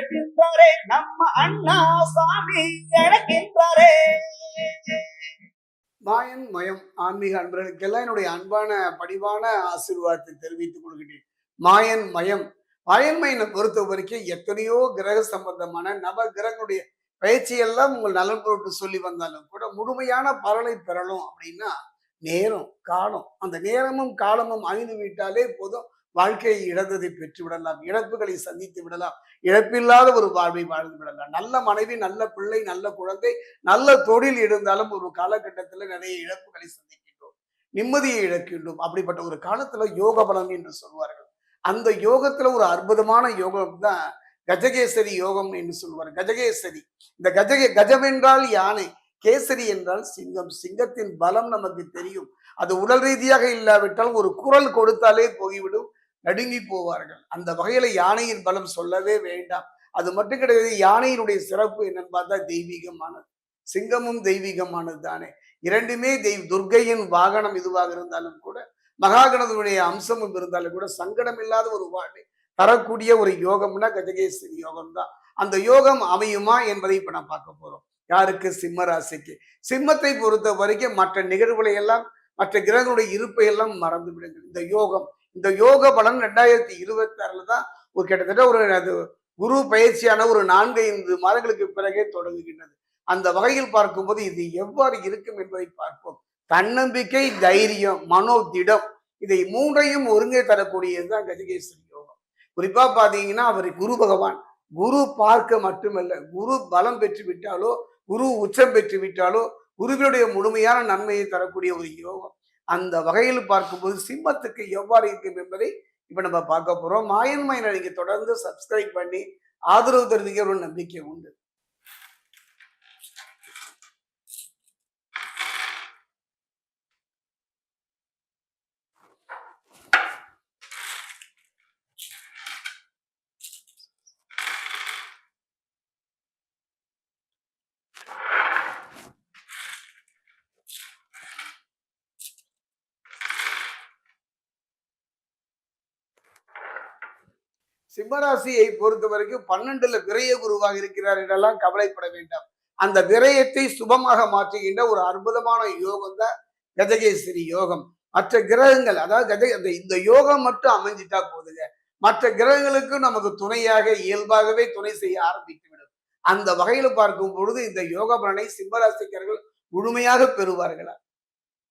அழைக்கின்றாரே நம்ம அண்ணா சாமி அழைக்கின்றாரே. மாயன் மயம் ஆன்மீக அன்பர்களுக்கெல்லாம் என்னுடைய அன்பான பணிவான ஆசீர்வாதத்தை தெரிவித்துக் கொள்கிறேன். மாயன் மயம் மாயன்மையினை பொறுத்த வரைக்கும் எத்தனையோ கிரக சம்பந்தமான நவ கிரகங்களுடைய பயிற்சியெல்லாம் உங்கள் நலன் பொருட்டு சொல்லி வந்தாலும் கூட முழுமையான பலனை பெறணும் அப்படின்னா நேரம் காலம், அந்த நேரமும் காலமும் அழிந்து விட்டாலே போதும். வாழ்க்கையை இழந்ததை பெற்று விடலாம், இழப்புகளை சந்தித்து விடலாம், இழப்பில்லாத ஒரு வாழ்வை வாழ்ந்து விடலாம். நல்ல மனைவி, நல்ல பிள்ளை, நல்ல குழந்தை, நல்ல தொழில் இருந்தாலும் ஒரு காலகட்டத்துல நிறைய இழப்புகளை சந்திக்கின்றோம், நிம்மதியை இழக்கின்றோம். அப்படிப்பட்ட ஒரு காலத்துல யோக பலம் என்று சொல்வார்கள். அந்த யோகத்துல ஒரு அற்புதமான யோகம் தான் கஜகேசரி யோகம் என்று சொல்வார். கஜகேசரி, இந்த கஜம் என்றால் யானை, கேசரி என்றால் சிங்கம். சிங்கத்தின் பலம் நமக்கு தெரியும். அது உடல் ரீதியாக இல்லாவிட்டால் ஒரு குரல் கொடுத்தாலே போய்விடும், நடுங்கி போவார்கள். அந்த வகையில யானையின் பலம் சொல்லவே வேண்டாம். அது மட்டும் கிடையாது, யானையினுடைய சிறப்பு என்னன்னு பார்த்தா தெய்வீகமானது. சிங்கமும் தெய்வீகமானது தானே. இரண்டுமே துர்க்கையின் வாகனம் இதுவாக இருந்தாலும் கூட, மகாகணனுடைய அம்சமும் இருந்தாலும் கூட சங்கடம் இல்லாத ஒரு வாழ்வை தரக்கூடிய ஒரு யோகம்னா கஜகேசரி யோகம் தான். அந்த யோகம் அமையுமா என்பதை இப்ப நான் பார்க்க போறோம். யாருக்கு? சிம்ம ராசிக்கு. சிம்மத்தை பொறுத்த வரைக்கும் மற்ற நிகழ்வுகளை எல்லாம், மற்ற கிரகங்களுடைய இருப்பை எல்லாம் மறந்து விடுங்கள். இந்த யோக பலன் 2026 தான் ஒரு கிட்டத்தட்ட ஒரு அது குரு பயிற்சியான ஒரு 4-5 மாதங்களுக்கு பிறகே தொடங்குகின்றது. அந்த வகையில் பார்க்கும்போது இது எவ்வாறு இருக்கும் என்பதை பார்ப்போம். தன்னம்பிக்கை, தைரியம், மனோதிடம், இதை மூன்றையும் ஒருங்கே தரக்கூடியதுதான் கஜகேசரி யோகம். குறிப்பா பாத்தீங்கன்னா அவர் குரு பகவான். குரு பார்க்க மட்டுமல்ல, குரு பலம் பெற்று விட்டாலோ, குரு உச்சம் பெற்று விட்டாலோ குருவினுடைய முழுமையான நன்மையை தரக்கூடிய ஒரு யோகம். அந்த வகையில் பார்க்கும்போது சிம்மத்துக்கு எவ்வாறு இருக்கும் என்பதை இப்ப நம்ம பார்க்க போறோம். மாயன் மைனை நீங்க தொடர்ந்து சப்ஸ்கிரைப் பண்ணி ஆதரவு தருவீங்க, ஒரு நம்பிக்கை உண்டு. சிம்மராசியை பொறுத்த வரைக்கும் 12ல விரய குருவாக இருக்கிறார் என்றெல்லாம் கவலைப்பட வேண்டாம். அந்த விரயத்தை சுபமாக மாற்றுகின்ற ஒரு அற்புதமான யோகம் தான் கஜகேசரி யோகம். மற்ற கிரகங்கள், அதாவது இந்த யோகம் மட்டும் அமைஞ்சிட்டா போதுங்க, மற்ற கிரகங்களுக்கும் நமக்கு துணையாக இயல்பாகவே துணை செய்ய ஆரம்பித்து விடும். அந்த வகையில பார்க்கும் பொழுது இந்த யோக பலனை சிம்மராசிக்காரர்கள் முழுமையாக பெறுவார்களா?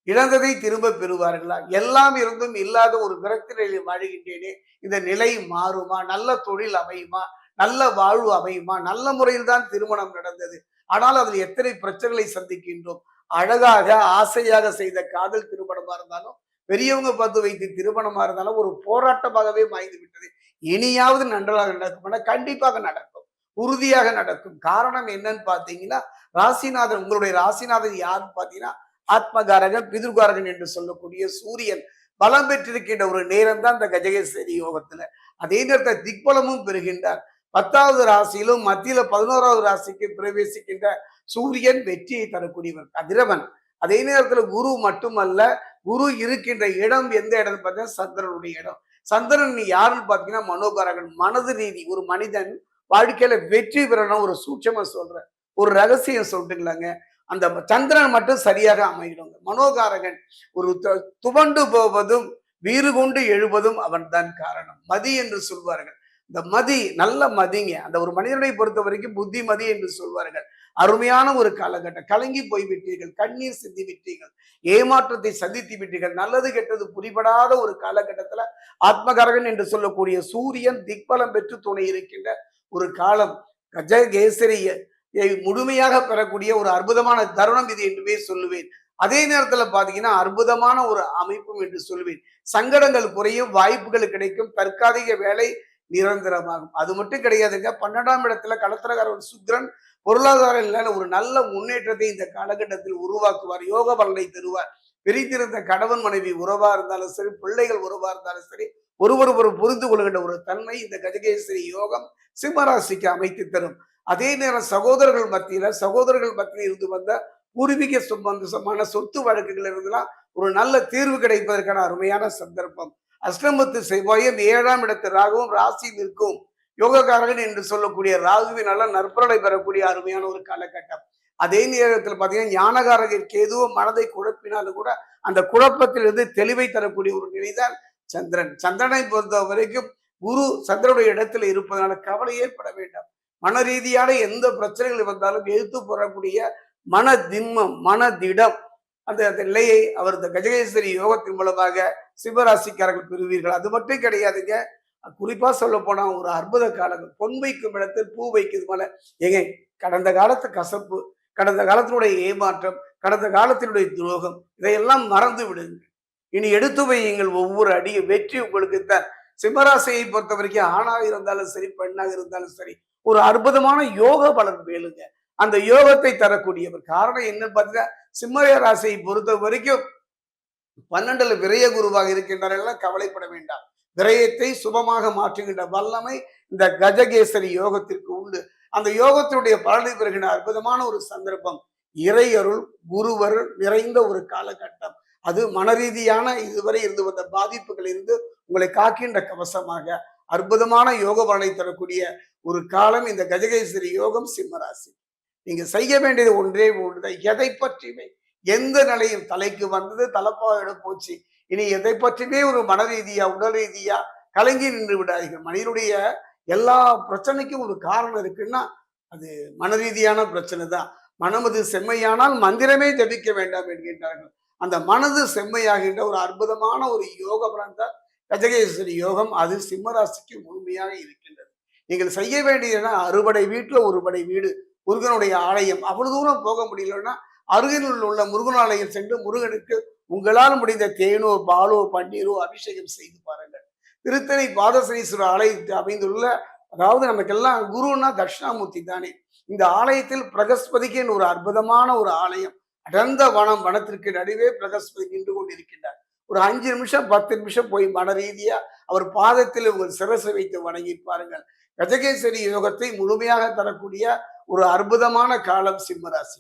இழந்ததை திரும்ப பெறுவார்களா? எல்லாம் இருந்தும் இல்லாத ஒரு விரக்தி நிலையில் வாழ்கின்றேனே, இந்த நிலை மாறுமா? நல்ல தொழில் அமையுமா? நல்ல வாழ்வு அமையுமா? நல்ல முறையில் தான் திருமணம் நடந்தது, ஆனால் அதில் எத்தனை பிரச்சனைகளை சந்திக்கின்றோம். அழகாக ஆசையாக செய்த காதல் திருமணமா இருந்தாலும், பெரியவங்க பார்த்து வைத்து திருமணமா இருந்தாலும் ஒரு போராட்டமாகவே மாய்ந்து விட்டது. இனியாவது நன்றாக நடக்கும், கண்டிப்பாக நடக்கும், உறுதியாக நடக்கும். காரணம் என்னன்னு பாத்தீங்கன்னா, ராசிநாதன், உங்களுடைய ராசிநாதன் யாருன்னு பாத்தீங்கன்னா ஆத்மகாரகன், பிதுர்காரகன் என்று சொல்லக்கூடிய சூரியன் பலம் பெற்றிருக்கின்ற ஒரு நேரம் தான் இந்த கஜகேசரி யோகத்துல. அதே நேரத்தில் திக்பலமும் பெறுகின்றார். 10வது ராசியிலும் மத்தியில 11வது ராசிக்கு பிரவேசிக்கின்ற சூரியன் வெற்றியை தரக்கூடியவர், கதிரவன். அதே நேரத்துல குரு மட்டுமல்ல, குரு இருக்கின்ற இடம் எந்த இடம் பார்த்தீங்கன்னா சந்திரனுடைய இடம். சந்திரன் யாருன்னு பாத்தீங்கன்னா மனோகாரகன். மனது ரீதி ஒரு மனிதன் வாழ்க்கையில வெற்றி பெறணும், ஒரு சூட்சமா சொல்றேன், ஒரு ரகசியம் சொல்லிட்டுங்களாங்க. அந்த சந்திரன் மட்டும் சரியாக அமையிடுங்க. மனோகாரகன் ஒரு துவண்டு போவதும் வீறு கொண்டு எழுவதும் அவன் தான் காரணம். மதி என்று சொல்வார்கள். இந்த மதி நல்ல மதிங்க. அந்த ஒரு மனிதனை பொறுத்த வரைக்கும் புத்தி மதி என்று சொல்வார்கள். அருமையான ஒரு காலகட்டம். கலங்கி போய் விட்டீர்கள், கண்ணீர் சிந்தி விட்டீர்கள், ஏமாற்றத்தை சந்தித்து விட்டீர்கள், நல்லது கெட்டது புரிபடாத ஒரு காலகட்டத்துல ஆத்மகாரகன் என்று சொல்லக்கூடிய சூரியன் திக்பலம் பெற்று துணை இருக்கின்ற ஒரு காலம். கஜகேசரிய முழுமையாக பெறக்கூடிய ஒரு அற்புதமான தருணம் இது என்றுமே சொல்லுவேன். அதே நேரத்துல பாத்தீங்கன்னா அற்புதமான ஒரு அமைப்பும் என்று சொல்லுவேன். சங்கடங்கள் குறையும், வாய்ப்புகள் கிடைக்கும், தற்காலிக வேலை நிரந்தரமாகும். அது மட்டும் கிடையாதுங்க, 12ஆம் இடத்துல களத்திரகாரன் சுக்கிரன் பொருளாதார நிலையில ஒரு நல்ல முன்னேற்றத்தை இந்த காலகட்டத்தில் உருவாக்குவார், யோக பலனை தருவார். பிரித்திருந்த கணவன் மனைவி உறவா இருந்தாலும் சரி, பிள்ளைகள் உறவா இருந்தாலும் சரி, ஒருவர் புரிந்து கொள்கின்ற ஒரு தன்மை இந்த கஜகேசரி யோகம் சிம்மராசிக்கு அமைத்து தரும். அதே நேரம் சகோதரர்கள் மத்தியில் இருந்து வந்த பூர்வீக சம்பந்தமான சொத்து வழக்குகள் இருந்தெல்லாம் ஒரு நல்ல தீர்வு கிடைப்பதற்கான அருமையான சந்தர்ப்பம். அஷ்டமத்து செவ்வாயும் 7ஆம் இடத்து ராகவும் ராசியில் இருக்கும் யோகக்காரகன் என்று சொல்லக்கூடிய ராகுவினால நற்பலனை பெறக்கூடிய அருமையான ஒரு காலகட்டம். அதே நேரத்தில் பாத்தீங்கன்னா ஞானகாரகன் கேதுவும் மனதை குழப்பினாலும் கூட அந்த குழப்பத்திலிருந்து தெளிவை தரக்கூடிய ஒரு நிலைதான் சந்திரன். சந்திரனை பொறுத்த வரைக்கும் குரு சந்திரனுடைய இடத்துல இருப்பதனால கவலையே பட வேண்டாம். மன ரீதியான எந்த பிரச்சனைகள் வந்தாலும் எதிர்த்து போறக்கூடிய மன திண்மம், மன திடம், அந்த நிலையை அவர் இந்த கஜகேசரி யோகத்தின் மூலமாக சிம்மராசிக்காரர்கள் பெறுவீர்கள். அது மட்டும் கிடையாதுங்க. குறிப்பா சொல்ல போனா ஒரு அற்புத காலங்கள். பொன் வைக்கும் இடத்தில் பூ வைக்கிறது போல. ஏங்க, கடந்த காலத்து கசப்பு, கடந்த காலத்தினுடைய ஏமாற்றம், கடந்த காலத்தினுடைய துரோகம், இதையெல்லாம் மறந்து விடுங்க. இனி எடுத்து வையுங்கள் ஒவ்வொரு அடியும். வெற்றி உங்களுக்கு தான். சிம்மராசியை பொறுத்த வரைக்கும் ஆணாக இருந்தாலும் சரி, பெண்ணாக இருந்தாலும் சரி, ஒரு அற்புதமான யோக பலன் வேலுங்க. அந்த யோகத்தை தரக்கூடியவர். காரணம் என்னன்னு பார்த்தீங்கன்னா, சிம்ம ராசியை பொறுத்த வரைக்கும் 12ல விரய குருவாக இருக்கின்றார்கள். கவலைப்பட வேண்டாம். விரயத்தை சுபமாக மாற்றுகின்ற வல்லமை இந்த கஜகேசரி யோகத்திற்கு உண்டு. அந்த யோகத்தினுடைய பலனை பெறுகின்ற அற்புதமான ஒரு சந்தர்ப்பம். இறையருள், குருவருள் நிறைந்த ஒரு காலகட்டம். அது மனரீதியான இதுவரை இருந்து வந்த பாதிப்புகளில் இருந்து உங்களை காக்கின்ற கவசமாக அற்புதமான யோக பலனை தரக்கூடிய ஒரு காலம் இந்த கஜகேசரி யோகம். சிம்மராசி நீங்க செய்ய வேண்டியது ஒன்றே ஒன்றுதான். எதை பற்றியுமே எந்த நிலையும் தலைக்கு வந்தது தலப்பாவோட போச்சு. இனி எதை பற்றியுமே ஒரு மன ரீதியா, உடல் ரீதியா கலங்கி நின்று விடாதீர்கள். மனிதனுடைய எல்லா பிரச்சனைக்கும் ஒரு காரணம் இருக்குன்னா அது மன ரீதியான பிரச்சனை தான். மனமது செம்மையானால் மந்திரமே ஜபிக்க வேண்டாம் என்கின்றார்கள். அந்த மனது செம்மையாகின்ற ஒரு அற்புதமான ஒரு யோக பலன் தான் கஜகேசரி யோகம். அது சிம்மராசிக்கு முழுமையாக இருக்கின்றது. நீங்கள் செய்ய வேண்டியதுன்னா அறுபடை வீட்டுல ஒருபடை வீடு, முருகனுடைய ஆலயம். அவ்வளவு தூரம் போக முடியலன்னா அருகில் உள்ள முருகன் ஆலயம் சென்று முருகனுக்கு உங்களால் முடிந்த தேனோ, பாலோ, பன்னீரோ அபிஷேகம் செய்து பாருங்கள். திருத்தணி பாதசனீஸ்வரர் ஆலயத்தில் அமைந்துள்ள, அதாவது நமக்கெல்லாம் குருன்னா தட்சிணாமூர்த்தி தானே. இந்த ஆலயத்தில் பிரகஸ்பதிக்கு ஒரு அற்புதமான ஒரு ஆலயம். அடர்ந்த வனம், வனத்திற்கு நடுவே பிரகஸ்பதி நின்று கொண்டிருக்கின்றார். ஒரு 5 நிமிஷம் 10 நிமிஷம் போய் மன ரீதியா அவர் பாதத்தில் உங்கள் சிரசை வைத்து வணங்கி பாருங்கள். கஜகேசரி யோகத்தை முழுமையாக தரக்கூடிய ஒரு அற்புதமான காலம் சிம்மராசி.